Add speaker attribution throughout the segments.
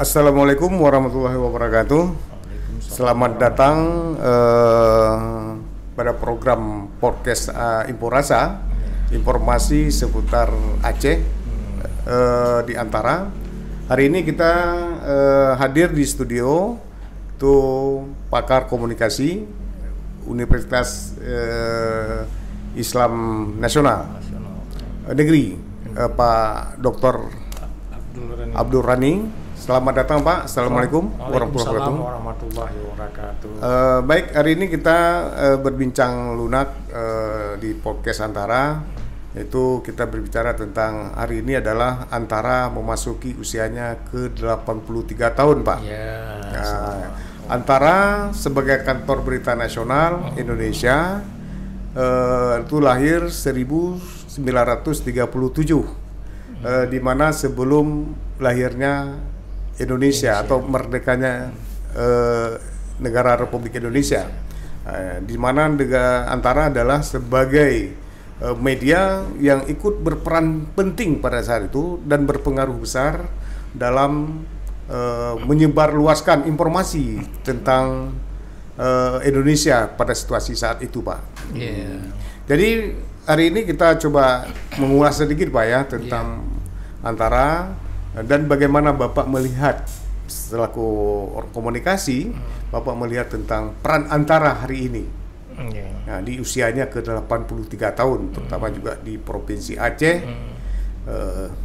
Speaker 1: Assalamualaikum warahmatullahi wabarakatuh. Selamat datang pada program podcast Imporasa, informasi seputar Aceh di Antara. Hari ini kita hadir di studio itu pakar komunikasi Universitas Islam Nasional Negeri, Pak Dr. Abdul Rani. Selamat datang Pak. Assalamualaikum
Speaker 2: warahmatullahi wabarakatuh.
Speaker 1: Baik, hari ini kita berbincang lunak di podcast Antara. Yaitu kita berbicara tentang hari ini adalah Antara memasuki usianya ke 83 tahun Pak. Antara sebagai kantor berita nasional Indonesia itu lahir 1937, di mana sebelum lahirnya Indonesia atau merdekanya negara Republik Indonesia, di mana Antara adalah sebagai media yang ikut berperan penting pada saat itu dan berpengaruh besar dalam menyebarluaskan informasi tentang Indonesia pada situasi saat itu, Pak. Jadi hari ini kita coba mengulas sedikit, Pak, ya, tentang Antara dan bagaimana Bapak melihat selaku komunikasi, Bapak melihat tentang peran Antara hari ini. Nah, di usianya ke 83 tahun, terutama juga di Provinsi Aceh,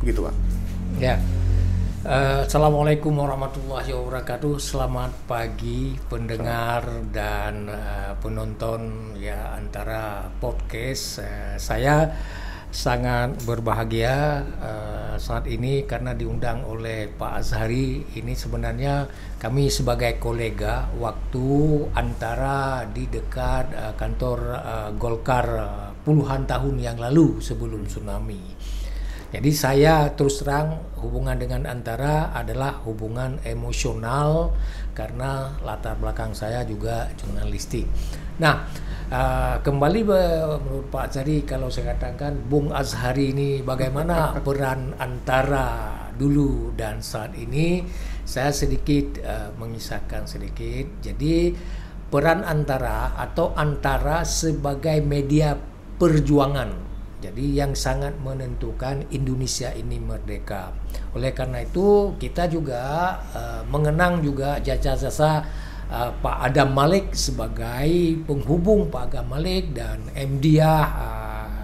Speaker 1: gitu Pak.
Speaker 2: Assalamualaikum warahmatullahi wabarakatuh. Selamat pagi pendengar dan penonton ya Antara podcast. Saya sangat berbahagia saat ini karena diundang oleh Pak Azhari. Ini sebenarnya kami sebagai kolega waktu Antara di dekat kantor Golkar puluhan tahun yang lalu sebelum tsunami. Jadi saya terus terang hubungan dengan Antara adalah hubungan emosional karena latar belakang saya juga jurnalistik. Nah, kembali menurut Pak Azhari, kalau saya katakan Bung Azhari ini bagaimana peran Antara dulu dan saat ini, saya sedikit mengisahkan sedikit. Jadi peran Antara atau Antara sebagai media perjuangan, jadi yang sangat menentukan Indonesia ini merdeka. Oleh karena itu kita juga mengenang juga jasa-jasa Pak Adam Malik sebagai penghubung Pak Adam Malik dan Mdiah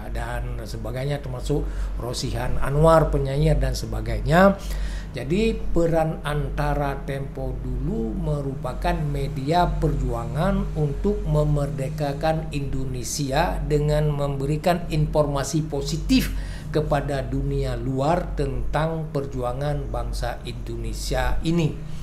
Speaker 2: dan sebagainya, termasuk Rosihan Anwar penyair dan sebagainya. Jadi peran Antara Tempo dulu merupakan media perjuangan untuk memerdekakan Indonesia dengan memberikan informasi positif kepada dunia luar tentang perjuangan bangsa Indonesia ini.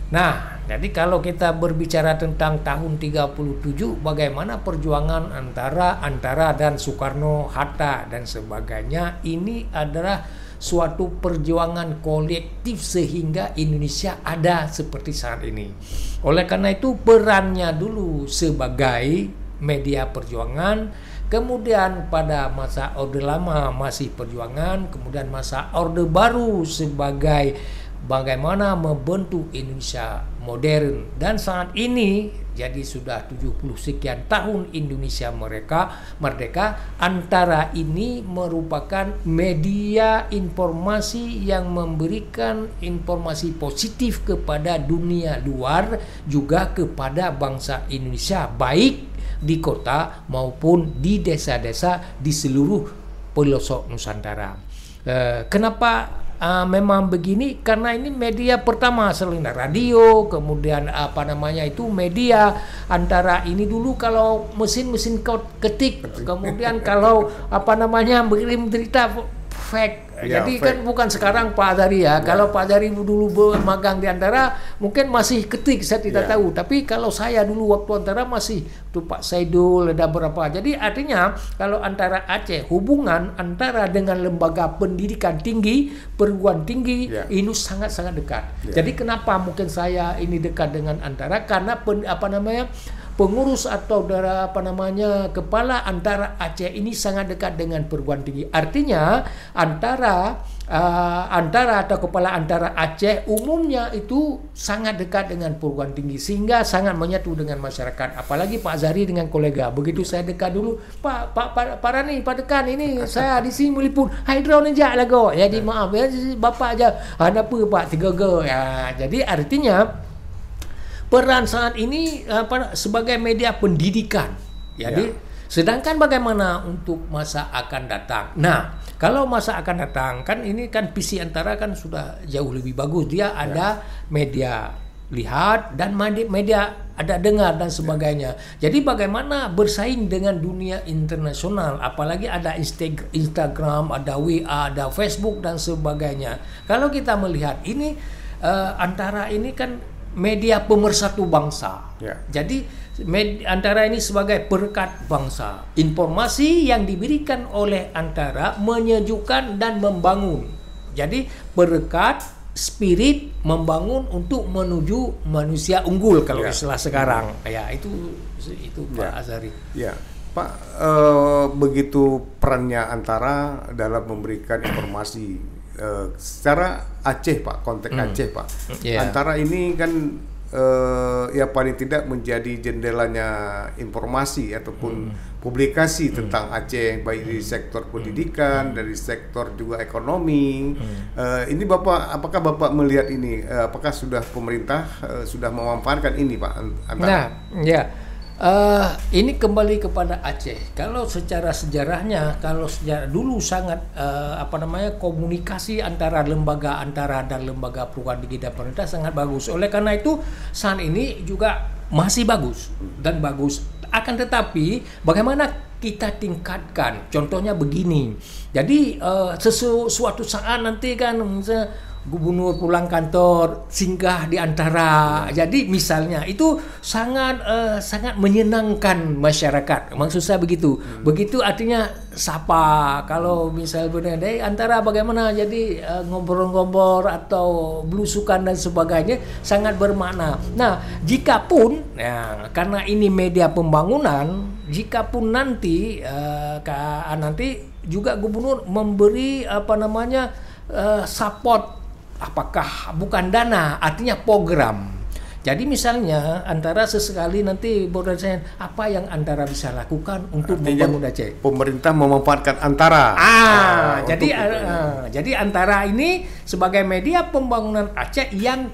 Speaker 2: Nah, jadi kalau kita berbicara tentang tahun 37, bagaimana perjuangan Antara dan Soekarno, Hatta dan sebagainya, ini adalah suatu perjuangan kolektif sehingga Indonesia ada seperti saat ini. Oleh karena itu perannya dulu sebagai media perjuangan, kemudian pada masa Orde Lama masih perjuangan, kemudian masa Orde Baru sebagai bagaimana membentuk Indonesia modern, dan saat ini jadi sudah 70 sekian tahun Indonesia merdeka. Antara ini merupakan media informasi yang memberikan informasi positif kepada dunia luar, juga kepada bangsa Indonesia, baik di kota maupun di desa-desa di seluruh pelosok Nusantara. Kenapa memang begini? Karena ini media pertama selain radio, kemudian media Antara ini dulu kalau mesin-mesin ketik, kemudian kalau mengirim berita fake. Jadi kan bukan sekarang Pak Azhari ya. Kalau Pak Azhari dulu magang di Antara mungkin masih ketik, saya tidak tahu. Tapi kalau saya dulu waktu Antara masih tuh Pak Saidul ada berapa. Jadi artinya kalau Antara Aceh, hubungan Antara dengan lembaga pendidikan tinggi, perguruan tinggi ini sangat-sangat dekat. Jadi kenapa mungkin saya ini dekat dengan Antara, karena pengurus atau kepala Antara Aceh ini sangat dekat dengan perguruan tinggi. Artinya Antara atau kepala Antara Aceh umumnya itu sangat dekat dengan perguruan tinggi sehingga sangat menyatu dengan masyarakat. Apalagi Pak Zari dengan kolega. Begitu saya dekat dulu, Pak Rani, Pak Dekan ini saya di sini meliput hidro nejak lah kau. Jadi maaf ya, bapak aja. Ada apa Pak Tiga-Tiga. Ya, jadi artinya peran saat ini sebagai media pendidikan. Jadi sedangkan bagaimana untuk masa akan datang? Nah, kalau masa akan datang kan ini kan visi Antara kan sudah jauh lebih bagus. Dia ada media lihat dan media ada dengar dan sebagainya. Jadi bagaimana bersaing dengan dunia internasional, apalagi ada Instagram, ada WA, ada Facebook dan sebagainya. Kalau kita melihat ini Antara ini kan media pemersatu bangsa. Jadi Antara ini sebagai perekat bangsa. Informasi yang diberikan oleh Antara menyejukkan dan membangun. Jadi perekat, spirit membangun untuk menuju manusia unggul kalau istilah sekarang. Ya, itu Pak Azhari.
Speaker 1: Ya. Pak, begitu perannya Antara dalam memberikan informasi secara Aceh, Pak, konteks Aceh, Pak. Antara ini kan ya paling tidak menjadi jendelanya informasi ataupun publikasi tentang Aceh, baik di sektor pendidikan, dari sektor juga ekonomi. Ini apakah Bapak melihat ini? Apakah sudah pemerintah sudah memanfaatkan ini, Pak, Antara?
Speaker 2: Ini kembali kepada Aceh. Kalau secara sejarahnya, kalau sejarah dulu sangat komunikasi antara lembaga Antara dan lembaga perguruan tinggi dan pemerintah sangat bagus. Oleh karena itu saat ini juga masih bagus dan bagus. Akan tetapi bagaimana kita tingkatkan? Contohnya begini. Jadi suatu saat nanti kan misalnya gubernur pulang kantor singgah di Antara. Jadi misalnya itu sangat menyenangkan masyarakat. Maksud saya begitu. Begitu artinya sapa. Kalau misal benar Antara bagaimana, jadi ngobrol-ngobrol atau belusukan dan sebagainya sangat bermakna. Nah, jikapun karena ini media pembangunan, jikapun nanti juga gubernur memberi support, apakah bukan dana, artinya program. Jadi misalnya Antara sesekali nanti berdasarkan apa yang Antara bisa lakukan untuk membangun Aceh.
Speaker 1: Pemerintah memanfaatkan Antara.
Speaker 2: Jadi Antara ini sebagai media pembangunan Aceh yang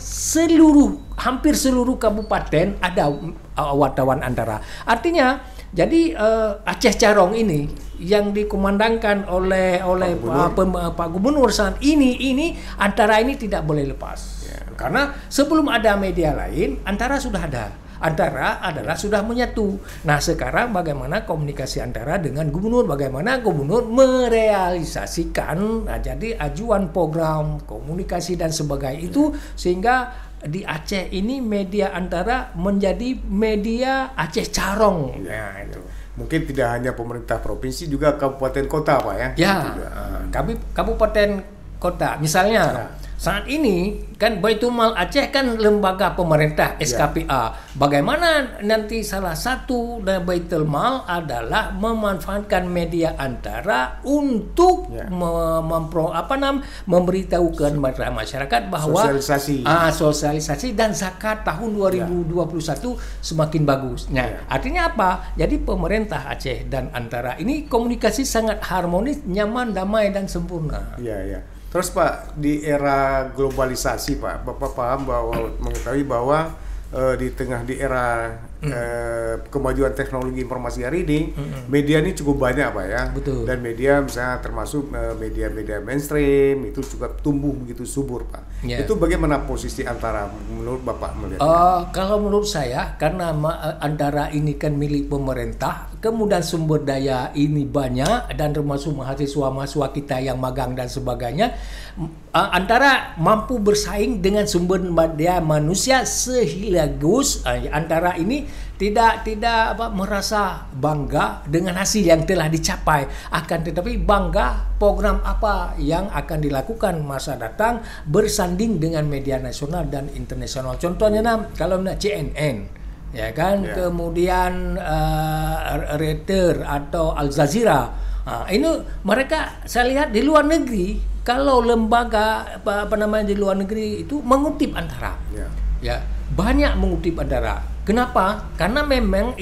Speaker 2: hampir seluruh kabupaten ada wartawan Antara. Artinya jadi Aceh Carong ini yang dikumandangkan oleh Pak Gubernur saat ini Antara ini tidak boleh lepas. Karena sebelum ada media lain, Antara sudah ada. Antara adalah sudah menyatu. Nah, sekarang bagaimana komunikasi Antara dengan gubernur, bagaimana gubernur merealisasikan jadi ajuan program komunikasi dan sebagainya itu, sehingga di Aceh ini media Antara menjadi media Aceh Carong.
Speaker 1: Nah, itu. Mungkin tidak hanya pemerintah provinsi, juga kabupaten kota, Pak, ya.
Speaker 2: Kabupaten kota. Misalnya saat ini kan Baitul Mal Aceh kan lembaga pemerintah SKPA. Bagaimana nanti salah satu dari Baitul Mal adalah memanfaatkan media Antara untuk memberitahukan masyarakat bahwa sosialisasi dan zakat tahun 2021 semakin bagus. Nah, artinya apa? Jadi pemerintah Aceh dan Antara ini komunikasi sangat harmonis, nyaman, damai dan sempurna.
Speaker 1: Terus Pak, di era globalisasi, Pak, Bapak paham mengetahui bahwa di era kemajuan teknologi informasi hari ini, media ini cukup banyak, Pak, ya.
Speaker 2: Betul.
Speaker 1: Dan media misalnya termasuk media-media mainstream itu juga tumbuh begitu subur, Pak. Itu bagaimana posisi Antara menurut Bapak melihat?
Speaker 2: Kalau menurut saya, karena Antara ini kan milik pemerintah, kemudian sumber daya ini banyak dan termasuk mahasiswa kita yang magang dan sebagainya, Antara mampu bersaing dengan sumber daya manusia sekaligus Antara ini tidak merasa bangga dengan hasil yang telah dicapai, akan tetapi bangga program apa yang akan dilakukan masa datang bersanding dengan media nasional dan internasional. Contohnya kalau CNN ya kan, kemudian Reuters atau Al Jazeera. Ini mereka saya lihat di luar negeri, kalau lembaga apa namanya di luar negeri itu mengutip Antara, ya banyak mengutip Antara. Kenapa? Karena memang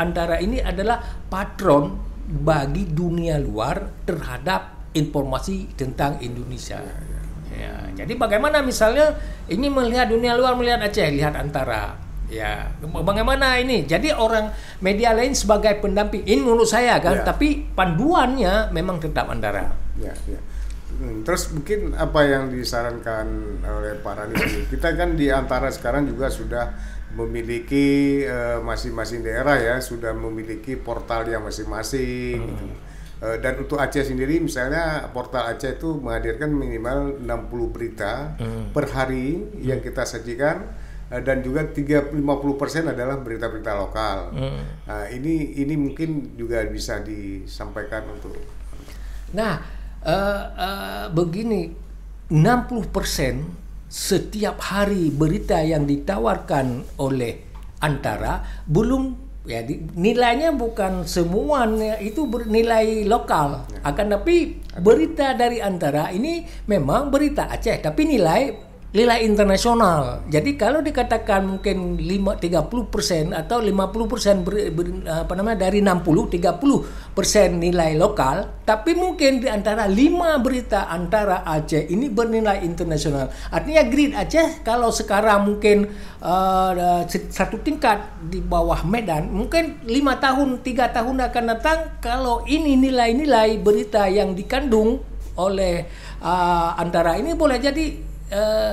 Speaker 2: Antara ini adalah patron bagi dunia luar terhadap informasi tentang Indonesia. Ya, jadi bagaimana misalnya ini melihat dunia luar, melihat Aceh, lihat Antara. Ya, bagaimana ini? Jadi orang media lain sebagai pendamping. Ini menurut saya kan, tapi panduannya memang tetap Antara.
Speaker 1: Ya. Terus mungkin apa yang disarankan oleh Pak Rani? Kita kan di Antara sekarang juga sudah memiliki masing-masing daerah ya, sudah memiliki portal yang masing-masing. Gitu. Dan untuk Aceh sendiri misalnya portal Aceh itu menghadirkan minimal 60 berita per hari yang kita sajikan, dan juga 50% adalah berita-berita lokal. Nah, ini mungkin juga bisa disampaikan untuk.
Speaker 2: Nah, begini, 60% setiap hari berita yang ditawarkan oleh Antara belum. Ya, nilainya bukan semuanya itu bernilai lokal, akan tapi berita dari Antara ini memang berita Aceh, tapi nilai internasional. Jadi kalau dikatakan mungkin 30% atau 50% dari 30% nilai lokal, tapi mungkin di antara 5 berita Antara Aceh ini bernilai internasional. Artinya Grid Aceh kalau sekarang mungkin satu tingkat di bawah Medan, mungkin 5 tahun, 3 tahun akan datang kalau ini nilai-nilai berita yang dikandung oleh Antara ini boleh jadi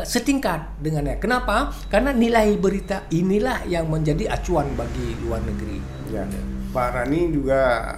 Speaker 2: setingkat dengannya. Kenapa? Karena nilai berita inilah yang menjadi acuan bagi luar negeri.
Speaker 1: Ya. Pak Rani juga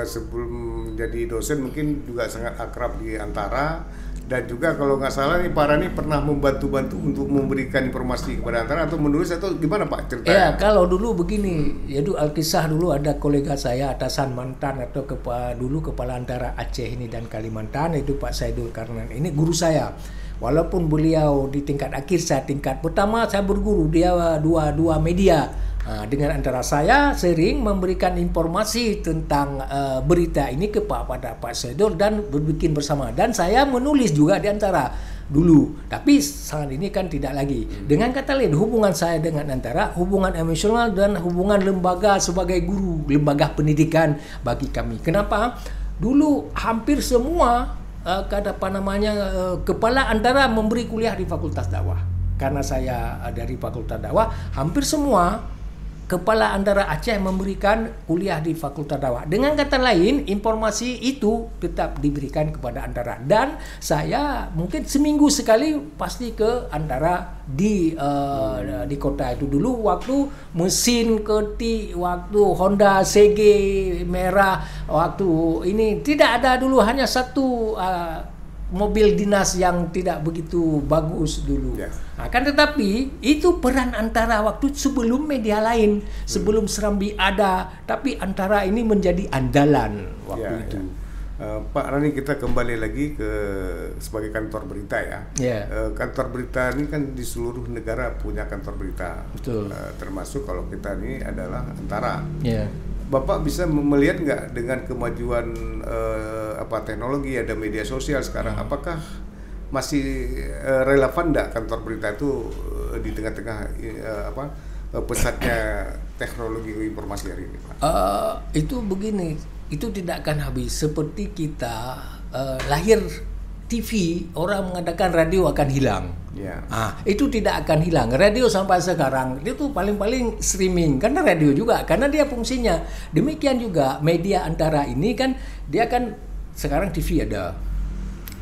Speaker 1: sebelum jadi dosen mungkin juga sangat akrab di Antara, dan juga kalau nggak salah nih Pak Rani pernah membantu-bantu untuk memberikan informasi kepada Antara atau menulis atau gimana Pak ceritanya?
Speaker 2: Ya, kalau dulu begini, yaitu Alkisah dulu ada kolega saya atasan mantan atau dulu kepala Antara Aceh ini dan Kalimantan, itu Pak Saidul Karnan. Ini guru saya. Walaupun beliau di tingkat akhir, saya tingkat pertama, saya berguru, dia dua media. Dengan Antara saya sering memberikan informasi tentang berita ini kepada Pak Saidul dan berbikin bersama. Dan saya menulis juga di Antara dulu. Tapi saat ini kan tidak lagi. Dengan kata lain, hubungan saya dengan Antara, hubungan emosional dan hubungan lembaga sebagai guru, lembaga pendidikan bagi kami. Kenapa? Dulu hampir semua kepala Antara memberi kuliah di Fakultas Dakwah. Karena saya dari Fakultas Dakwah, hampir semua kepala Antara Aceh memberikan kuliah di Fakultas Dakwah. Dengan kata lain, informasi itu tetap diberikan kepada Antara. Dan saya mungkin seminggu sekali pasti ke Antara di kota itu. Dulu waktu mesin ketik, waktu Honda CG merah, waktu ini tidak ada dulu, hanya satu mobil dinas yang tidak begitu bagus dulu. Akan tetapi itu peran Antara waktu sebelum media lain, sebelum Serambi ada, tapi Antara ini menjadi andalan waktu itu.
Speaker 1: Pak Rani, kita kembali lagi ke sebagai kantor berita ya. Kantor berita ini kan di seluruh negara punya kantor berita.
Speaker 2: Betul.
Speaker 1: Termasuk kalau kita ini adalah Antara. Bapak bisa melihat nggak dengan kemajuan teknologi, ada media sosial sekarang, apakah masih relevan nggak kantor berita itu di tengah-tengah pesatnya teknologi informasi hari ini, Pak?
Speaker 2: Itu begini, itu tidak akan habis. Seperti kita lahir TV, orang mengatakan radio akan hilang. Itu tidak akan hilang. Radio sampai sekarang itu paling-paling streaming, karena radio juga, karena dia fungsinya. Demikian juga media Antara ini kan, dia kan sekarang TV ada,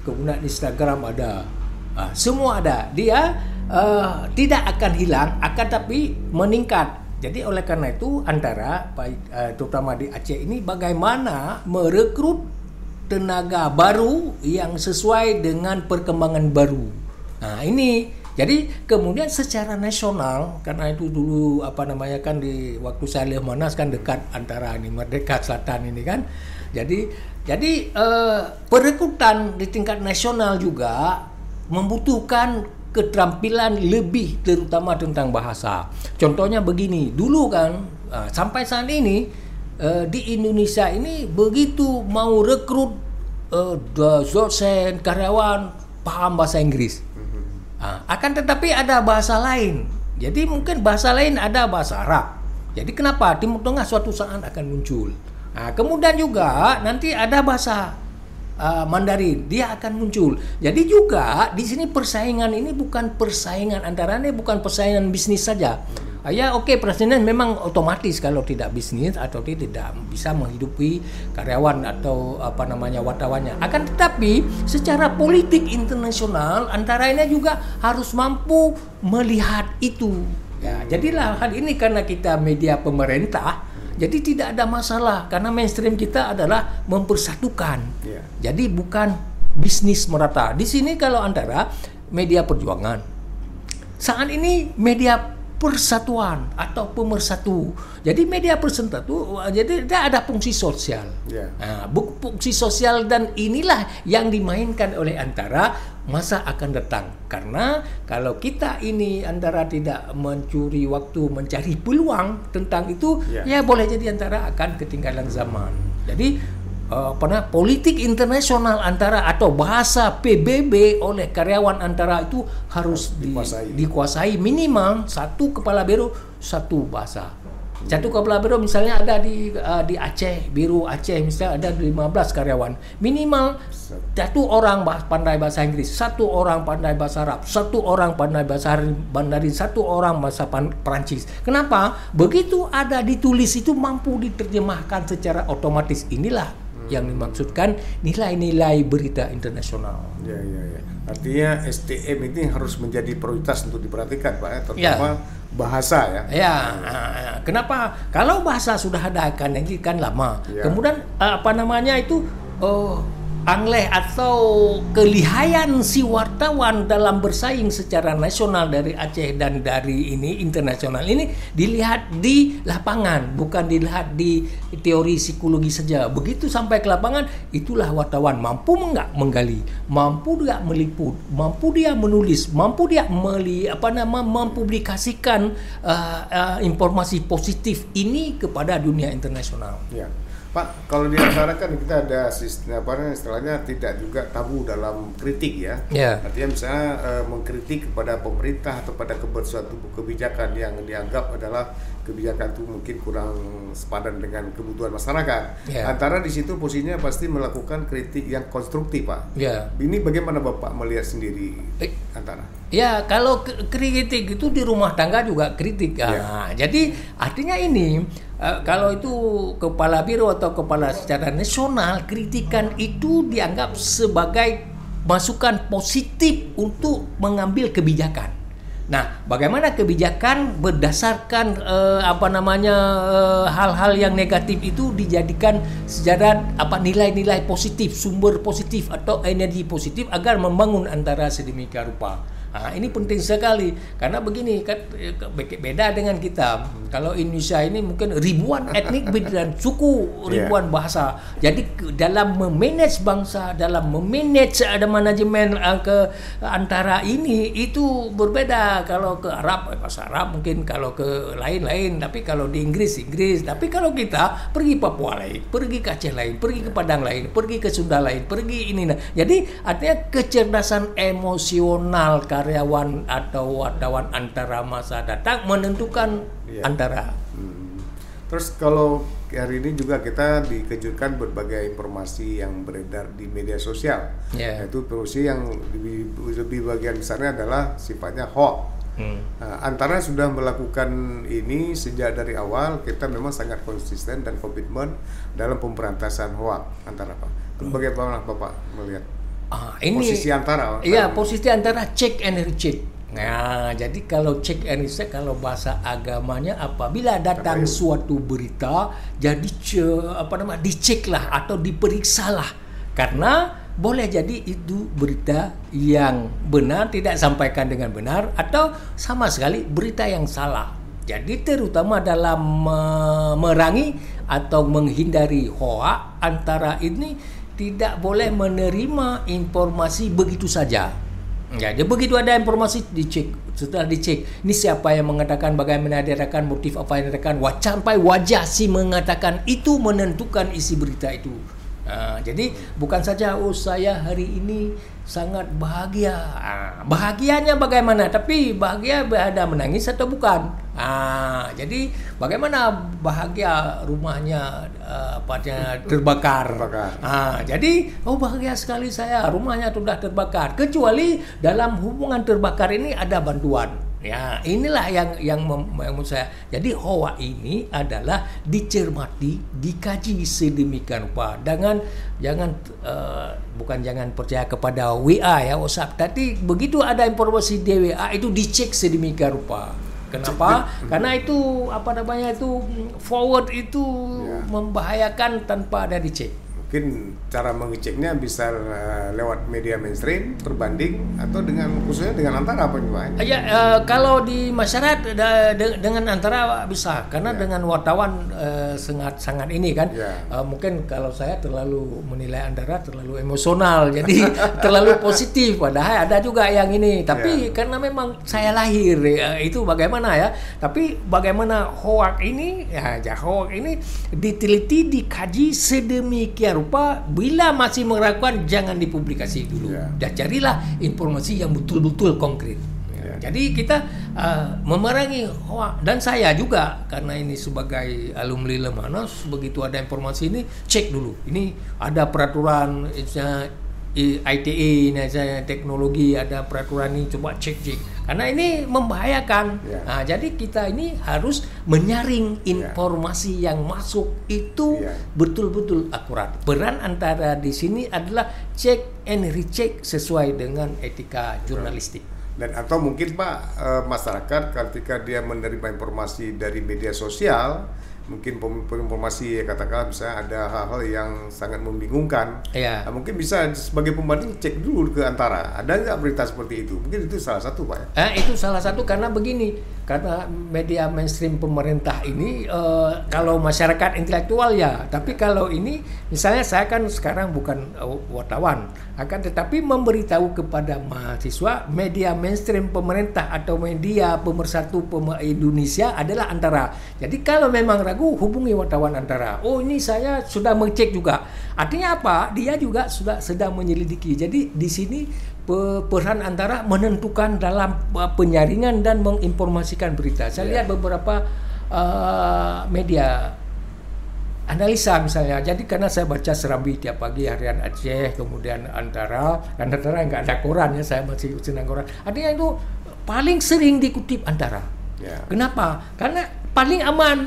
Speaker 2: kemudian Instagram ada, semua ada. Dia tidak akan hilang, akan tapi meningkat. Jadi oleh karena itu Antara, terutama di Aceh ini, bagaimana merekrut tenaga baru yang sesuai dengan perkembangan baru. Nah ini, jadi kemudian secara nasional, karena itu dulu kan di waktu saya Lemanas kan dekat Antara ini, Merdeka Selatan ini kan. Jadi perekrutan di tingkat nasional juga membutuhkan keterampilan lebih, terutama tentang bahasa. Contohnya begini, dulu kan sampai saat ini di Indonesia ini begitu mau rekrut dosen, karyawan paham bahasa Inggris. Akan tetapi ada bahasa lain. Jadi mungkin bahasa lain, ada bahasa Arab. Jadi kenapa Timur Tengah suatu saat akan muncul. Kemudian juga nanti ada bahasa Mandarin, dia akan muncul. Jadi juga di sini persaingan ini bukan persaingan antaranya, bukan persaingan bisnis saja. Persaingan memang otomatis kalau tidak bisnis atau tidak bisa menghidupi karyawan atau wartawannya. Akan tetapi secara politik internasional antara ini juga harus mampu melihat itu. Ya, jadilah hal ini karena kita media pemerintah, jadi tidak ada masalah karena mainstream kita adalah mempersatukan. Jadi bukan bisnis merata. Di sini kalau antara media perjuangan, saat ini media persatuan atau pemersatu. Jadi media persatu, jadi dia ada fungsi sosial. Fungsi sosial, dan inilah yang dimainkan oleh antara masa akan datang. Karena kalau kita ini antara tidak mencuri waktu mencari peluang tentang itu, ya boleh jadi antara akan ketinggalan zaman. Jadi politik internasional antara atau bahasa PBB oleh karyawan antara itu harus dikuasai minimal satu kepala biro satu bahasa. Satu kepala biro misalnya ada di Aceh, biro Aceh misalnya ada 15 karyawan, minimal satu orang pandai bahasa Inggris, satu orang pandai bahasa Arab, satu orang pandai bahasa Mandarin, satu orang bahasa Perancis. Kenapa? Begitu ada ditulis itu mampu diterjemahkan secara otomatis. Inilah yang dimaksudkan nilai-nilai berita internasional.
Speaker 1: Ya. Artinya SDM ini harus menjadi prioritas untuk diperhatikan, Pak, terutama bahasa ya.
Speaker 2: Kenapa? Kalau bahasa sudah ada nanti kan lama. Kemudian angleh atau kelihayan si wartawan dalam bersaing secara nasional dari Aceh dan dari ini internasional ini dilihat di lapangan, bukan dilihat di teori psikologi saja. Begitu sampai ke lapangan, itulah wartawan mampu enggak menggali, mampu dia meliput, mampu dia menulis, mampu dia mempublikasikan informasi positif ini kepada dunia internasional.
Speaker 1: Pak, kalau di antara kan kita ada istilahnya tidak juga tabu dalam kritik ya. Artinya misalnya mengkritik kepada pemerintah atau pada suatu kebijakan yang dianggap adalah kebijakan itu mungkin kurang sepadan dengan kebutuhan masyarakat. Antara di situ posisinya pasti melakukan kritik yang konstruktif, Pak. Ini bagaimana Bapak melihat sendiri antara?
Speaker 2: Kalau kritik itu di rumah tangga juga kritik. Jadi artinya ini kalau itu kepala biro atau kepala secara nasional, kritikan itu dianggap sebagai masukan positif untuk mengambil kebijakan. Nah, bagaimana kebijakan berdasarkan hal-hal yang negatif itu dijadikan secara nilai-nilai positif, sumber positif atau energi positif agar membangun antara sedemikian rupa. Ini penting sekali karena begini kan beda dengan kita. Kalau Indonesia ini mungkin ribuan etnik dan suku, ribuan bahasa. Jadi dalam memanage bangsa, dalam memanage ada manajemen ke antara ini itu berbeda. Kalau ke Arab bahasa Arab mungkin, kalau ke lain-lain, tapi kalau di Inggris. Tapi kalau kita pergi Papua lain, pergi ke Aceh lain, pergi ke Padang lain, pergi ke Sunda lain, pergi ini. Jadi artinya kecerdasan emosional karyawan atau wartawan antara masa datang menentukan antara.
Speaker 1: Terus kalau hari ini juga kita dikejutkan berbagai informasi yang beredar di media sosial, yaitu informasi yang lebih bagian besarnya adalah sifatnya hoax. Antara sudah melakukan ini sejak dari awal, kita memang sangat konsisten dan komitmen dalam pemberantasan hoax antara Pak. Bagaimana Bapak melihat?
Speaker 2: Ini
Speaker 1: posisi antara.
Speaker 2: Posisi antara check and recheck. Nah, jadi kalau check and recheck, kalau bahasa agamanya apabila datang suatu berita, jadi diceklah atau diperiksalah, karena boleh jadi itu berita yang benar tidak sampaikan dengan benar atau sama sekali berita yang salah. Jadi terutama dalam memerangi atau menghindari hoax antara ini tidak boleh menerima informasi begitu saja. Ya, jadi begitu ada informasi dicek, setelah dicek, ini siapa yang mengatakan, bagaimana dia katakan, motif apa yang dikatakan, sampai wajah si mengatakan itu menentukan isi berita itu. Jadi bukan saja saya hari ini sangat bahagia. Bahagianya bagaimana? Tapi bahagia ada menangis atau bukan? Jadi bagaimana bahagia rumahnya terbakar? Jadi bahagia sekali saya, rumahnya sudah terbakar. Kecuali dalam hubungan terbakar ini ada bantuan. Ya, inilah yang menurut saya. Jadi hoax ini adalah dicermati, dikaji sedemikian rupa. Jangan percaya kepada WA ya, WhatsApp. Tapi begitu ada informasi di WA itu dicek sedemikian rupa. Kenapa? Karena itu forward itu membahayakan tanpa ada dicek.
Speaker 1: Mungkin cara mengeceknya bisa lewat media mainstream, berbanding, atau khususnya dengan Antara apa Pak?
Speaker 2: Kalau di masyarakat dengan Antara bisa, karena dengan wartawan sangat ini kan. Mungkin kalau saya terlalu menilai Antara terlalu emosional, jadi terlalu positif. Padahal ada juga yang ini. Tapi karena memang saya lahir itu bagaimana ya. Tapi bagaimana hoax ini diteliti, dikaji sedemikian rupa, bila masih meragukan jangan dipublikasi dulu. Dan carilah informasi yang betul-betul konkret. Jadi kita memerangi hoax, dan saya juga karena ini sebagai alumni Lemhanas, begitu ada informasi ini cek dulu. Ini ada peraturan ITE, teknologi, ada peraturan ini, coba cek. Karena ini membahayakan. Jadi kita ini harus menyaring informasi yang masuk itu betul-betul akurat. Peran Antara di sini adalah check and recheck sesuai dengan etika jurnalistik.
Speaker 1: Dan atau mungkin Pak, masyarakat ketika dia menerima informasi dari media sosial, mungkin informasi katakanlah bisa ada hal-hal yang sangat membingungkan. Mungkin bisa sebagai pembanding cek dulu ke Antara, ada nggak berita seperti itu? Mungkin itu salah satu Pak.
Speaker 2: Itu salah satu, karena begini, karena media mainstream pemerintah ini kalau masyarakat intelektual ya, tapi kalau ini misalnya saya kan sekarang bukan wartawan, tetapi memberitahu kepada mahasiswa media mainstream pemerintah atau media pemersatu Indonesia adalah Antara. Jadi kalau memang ragu, hubungi wartawan Antara. Ini saya sudah mengecek juga. Artinya apa? Dia juga sudah sedang menyelidiki. Jadi di sini peran Antara menentukan dalam penyaringan dan menginformasikan berita. Saya lihat beberapa media analisa misalnya. Jadi karena saya baca Serambi tiap pagi, Harian Aceh, kemudian Antara nggak ada koran ya, saya masih senang koran. Artinya itu paling sering dikutip Antara. Kenapa? Karena paling aman.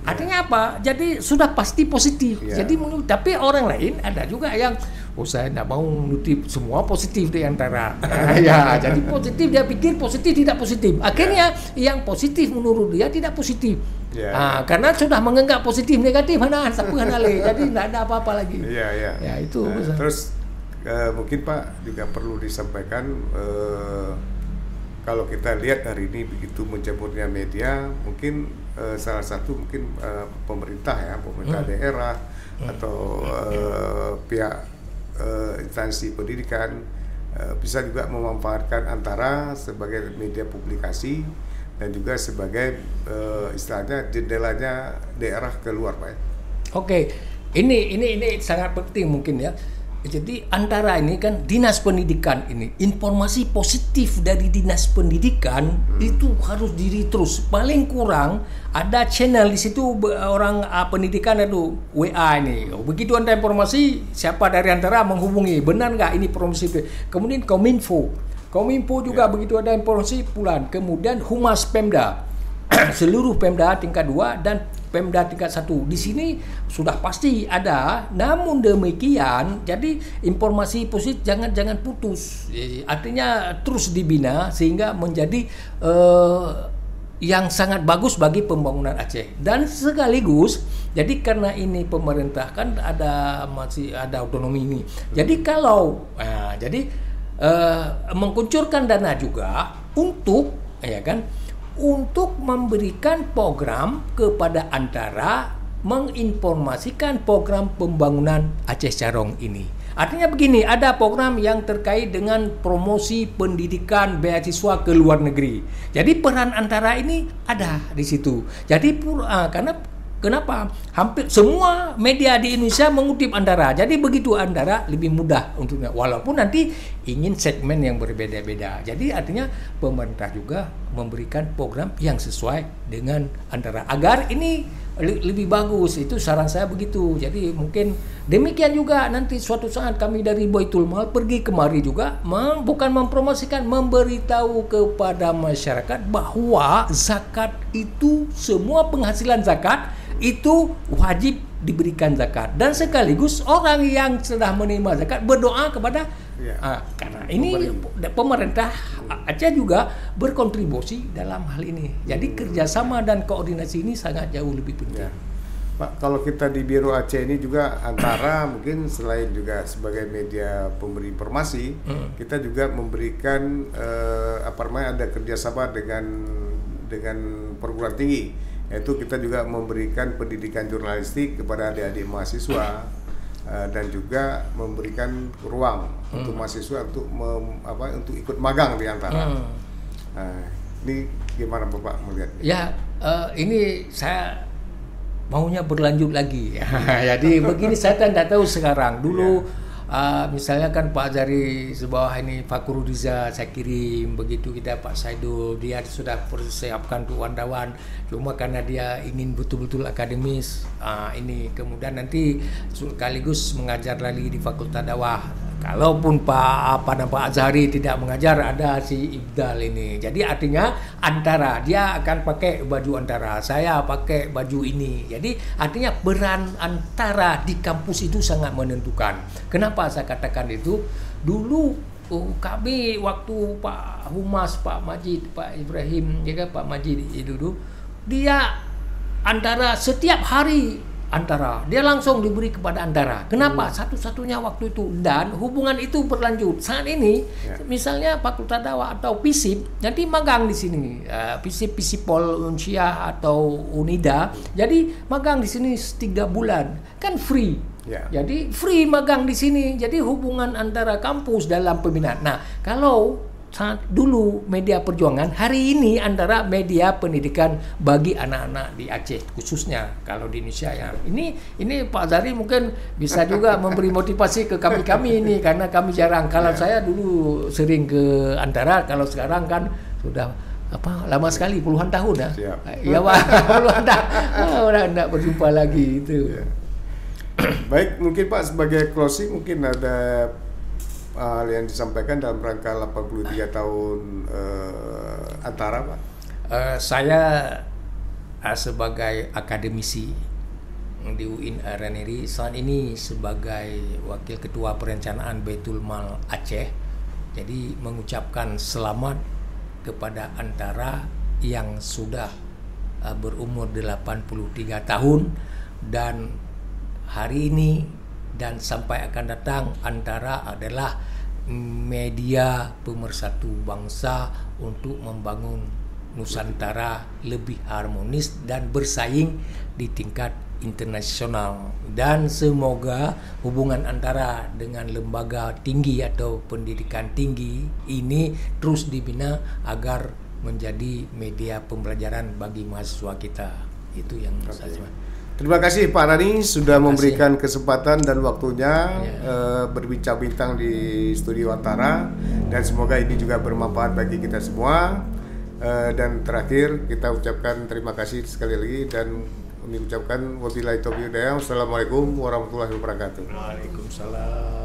Speaker 2: Artinya apa? Jadi sudah pasti positif. Jadi tapi orang lain ada juga yang saya tidak mau nutip semua positif di Antara. Jadi positif, dia pikir positif tidak positif. Akhirnya yang positif menurut dia tidak positif. Karena sudah menganggap positif negatif, jadi tidak ada apa-apa lagi. Itu.
Speaker 1: Terus mungkin Pak juga perlu disampaikan, kalau kita lihat hari ini begitu mencampurnya media, mungkin salah satu mungkin pemerintah daerah atau pihak instansi pendidikan bisa juga memanfaatkan Antara sebagai media publikasi dan juga sebagai istilahnya jendelanya daerah keluar Pak.
Speaker 2: Ini sangat penting mungkin ya. Jadi Antara ini kan dinas pendidikan ini, informasi positif dari dinas pendidikan itu harus diri terus. Paling kurang ada channel di situ orang pendidikan itu WA ini. Begitu ada informasi, siapa dari Antara menghubungi, benar nggak ini promosi. Kemudian Kominfo juga begitu ada informasi pulang. Kemudian Humas Pemda, seluruh Pemda tingkat 2 dan Pemda tingkat 1. Di sini sudah pasti ada. Namun demikian, jadi informasi positif jangan putus. Artinya terus dibina sehingga menjadi yang sangat bagus bagi pembangunan Aceh. Dan sekaligus, jadi karena ini pemerintah kan masih ada otonomi ini. Jadi kalau mengkucurkan dana juga untuk untuk memberikan program kepada Antara menginformasikan program pembangunan Aceh Carong ini. Artinya begini, ada program yang terkait dengan promosi pendidikan beasiswa ke luar negeri. Jadi peran Antara ini ada di situ. Jadi kenapa? Hampir semua media di Indonesia mengutip Antara. Jadi begitu Antara lebih mudah untuknya. Walaupun nanti ingin segmen yang berbeda-beda. Jadi artinya pemerintah juga memberikan program yang sesuai dengan Antara. Agar ini lebih bagus. Itu saran saya begitu. Jadi mungkin demikian juga nanti suatu saat kami dari Baitul Mal pergi kemari juga. Bukan mempromosikan, memberitahu kepada masyarakat bahwa zakat itu, semua penghasilan zakat itu wajib diberikan zakat, dan sekaligus orang yang sudah menerima zakat berdoa kepada karena ini pemerintah Aceh juga berkontribusi dalam hal ini. Jadi kerjasama dan koordinasi ini sangat jauh lebih penting.
Speaker 1: Pak, kalau kita di Biro Aceh ini juga Antara mungkin selain juga sebagai media pemberi informasi, kita juga memberikan ada kerjasama dengan perguruan tinggi. Yaitu kita juga memberikan pendidikan jurnalistik kepada adik-adik mahasiswa dan juga memberikan ruang untuk mahasiswa untuk ikut magang di Antara. Ini gimana Bapak melihatnya?
Speaker 2: Ya, ini saya maunya berlanjut lagi. Jadi begini, saya tidak tahu sekarang. Dulu misalnya kan Pak Azhari sebawah ini Fakhrudiza saya kirim, begitu kita Pak Saidul, dia sudah persiapkan untuk wandawan, cuma karena dia ingin betul-betul akademis, ini kemudian nanti sekaligus mengajar lagi di Fakultas Dakwah. Kalaupun Pak Azhari tidak mengajar, ada si Ibdal ini. Jadi artinya Antara, dia akan pakai baju Antara, saya pakai baju ini. Jadi artinya peran Antara di kampus itu sangat menentukan. Kenapa saya katakan itu? Dulu kami waktu Pak Humas, Pak Majid, Pak Ibrahim, juga Pak Majid itu, dia Antara setiap hari Antara, dia langsung diberi kepada Antara. Kenapa? Satu-satunya waktu itu, dan hubungan itu berlanjut. Saat ini, misalnya Fakultas Dakwah atau FISIP, nanti magang di sini, FISIP-FISIPOL Unsyah atau Unida, jadi magang di sini 3 bulan, kan free. Jadi free magang di sini. Jadi hubungan antara kampus dalam pembinaan. Nah, kalau saat dulu media perjuangan, hari ini Antara media pendidikan bagi anak-anak di Aceh khususnya. Kalau di Indonesia ya, ini Pak Azhari mungkin bisa juga memberi motivasi ke kami ini, karena kami jarang. Kalau saya dulu sering ke Antara, kalau sekarang kan sudah lama sekali, puluhan tahun ya. Iya Pak, puluhan tahun. Orang tidak berjumpa lagi itu.
Speaker 1: Baik, mungkin Pak sebagai closing mungkin ada hal yang disampaikan dalam rangka 83 tahun Antara, Pak?
Speaker 2: Saya sebagai akademisi di UIN RNRI saat ini sebagai Wakil Ketua Perencanaan Baitul Mal Aceh, jadi mengucapkan selamat kepada Antara yang sudah berumur 83 tahun, dan hari ini dan sampai akan datang Antara adalah media pemersatu bangsa untuk membangun Nusantara lebih harmonis dan bersaing di tingkat internasional. Dan semoga hubungan Antara dengan lembaga tinggi atau pendidikan tinggi ini terus dibina agar menjadi media pembelajaran bagi mahasiswa kita. Itu yang saya cuma.
Speaker 1: Terima kasih Pak Rani sudah memberikan kesempatan dan waktunya berbincang-bincang di studio Antara, dan semoga ini juga bermanfaat bagi kita semua. Dan terakhir kita ucapkan terima kasih sekali lagi, dan kami ucapkan wabillahi taufiq wal hidayah. Wassalamualaikum warahmatullahi wabarakatuh.
Speaker 2: Waalaikumsalam.